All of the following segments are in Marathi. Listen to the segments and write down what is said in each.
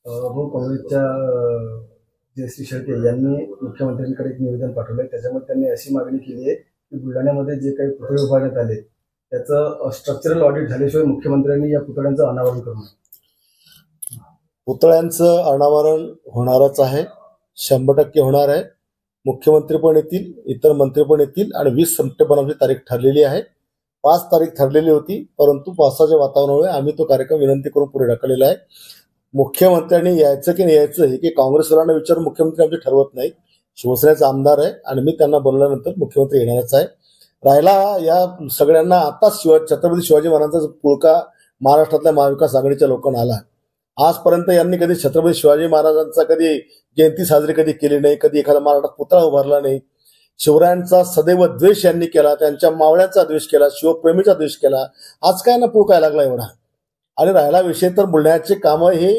हो, काँग्रेसच्या जयश्री शेळके यांनी मुख्यमंत्र्यांकडे एक निवेदन पाठवलंय. त्याच्यामध्ये त्यांनी अशी मागणी केली आहे की बुलढाण्यामध्ये जे काही पुतळे उभारण्यात आले त्याचं स्ट्रक्चरल ऑडिट झाल्याशिवाय मुख्यमंत्र्यांनी या पुतळ्यांचं अनावरण करू नये. पुतळ्यांचं अनावरण होणारच आहे, 100% होणार आहे. मुख्यमंत्री पण येतील, इतर मंत्री पण येतील आणि 20 सप्टेंबरची तारीख ठरलेली आहे. 5 तारीख ठरलेली होती, परंतु पावसाच्या वातावरणामुळे आम्ही तो कार्यक्रम विनंती करून पुढे ढकललेला आहे. मुख्यमंत्र्यांनी यायचं की नाही यायचं हे की काँग्रेसवाल्यांना विचारून मुख्यमंत्री आमचे ठरवत नाही. शिवसेनेचा आमदार आहे आणि मी त्यांना बोलल्यानंतर मुख्यमंत्री येणारच आहे. राहिला या सगळ्यांना आताच छत्रपती शिवाजी महाराजांचा पुळका महाराष्ट्रातल्या महाविकास आघाडीच्या लोकांना आला. आजपर्यंत यांनी कधी छत्रपती शिवाजी महाराजांचा कधी जयंती साजरी कधी केली नाही, कधी एखादा महाराष्ट्रात पुतळा उभारला नाही. शिवरायांचा सदैव द्वेष यांनी केला, त्यांच्या मावळ्यांचा द्वेष केला, शिवप्रेमीचा द्वेष केला. आज काय ना पुळका लागला एवढा. आणि राहिला विषय तर बुलढाण्याचे कामं हे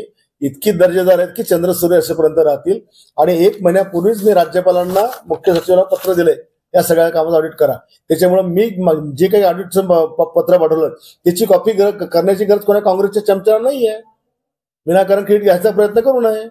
इतकी दर्जेदार आहेत की चंद्र सूर्य असेपर्यंत राहतील. आणि 1 महिन्यापूर्वीच मी राज्यपालांना मुख्य सचिवांना पत्र दिले या सगळ्या कामाचं ऑडिट करा. त्याच्यामुळे मी जे काही ऑडिटचं पत्र पाठवलं त्याची कॉपी करण्याची गरज कोणा काँग्रेसच्या चमच्याला नाही आहे. विनाकारण क्रेडिट घ्यायचा प्रयत्न करू नये.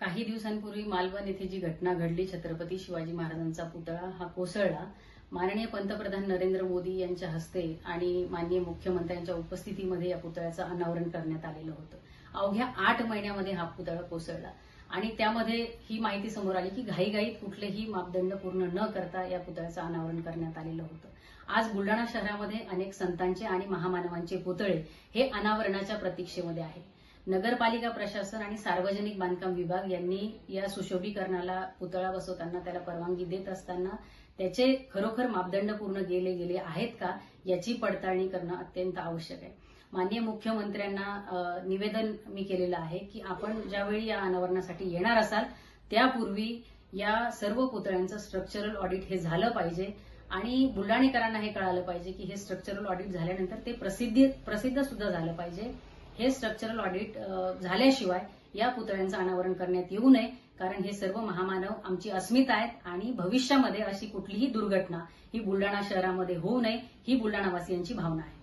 काही दिवसांपूर्वी मालवण येथे जी घटना घडली, छत्रपती शिवाजी महाराजांचा पुतळा हा कोसळला. माननीय पंतप्रधान नरेंद्र मोदी यांच्या हस्ते आणि माननीय मुख्यमंत्र्यांच्या उपस्थितीमध्ये या पुतळ्याचं अनावरण करण्यात आलेलं होतं. अवघ्या 8 महिन्यामध्ये हा पुतळा कोसळला आणि त्यामध्ये ही माहिती समोर आली की घाईघाईत कुठलेही मापदंड पूर्ण न करता या पुतळ्याचं अनावरण करण्यात आलेलं होतं. आज बुलढाणा शहरामध्ये अनेक संतांचे आणि महामानवांचे पुतळे हे अनावरणाच्या प्रतीक्षेमध्ये आहेत. नगरपालिका प्रशासन आणि सार्वजनिक बांधकाम विभाग यांनी या सुशोभीकरणाला पुतळा बसवताना त्याला परवानगी देत असताना त्याचे खरोखर मापदंड पूर्ण गेले आहेत का याची पडताळणी करणं अत्यंत आवश्यक आहे. माननीय मुख्यमंत्र्यांना निवेदन मी केलेलं आहे की आपण ज्यावेळी या अनावरणासाठी येणार असाल त्यापूर्वी या सर्व पुतळ्यांचं स्ट्रक्चरल ऑडिट हे झालं पाहिजे आणि बुलढाणेकरांना हे कळालं पाहिजे की हे स्ट्रक्चरल ऑडिट झाल्यानंतर ते प्रसिद्ध सुद्धा झालं पाहिजे. हे स्ट्रक्चरल ऑडिट झाल्याशिवाय या पुतळ्यांचं अनावरण करण्यात येऊ नये, कारण हे सर्व महामानव आमची अस्मिता आहेत आणि भविष्यामध्ये अशी कुठलीही दुर्घटना ही बुलढाणा शहरामध्ये होऊ नये ही बुलढाणावासियांची भावना आहे.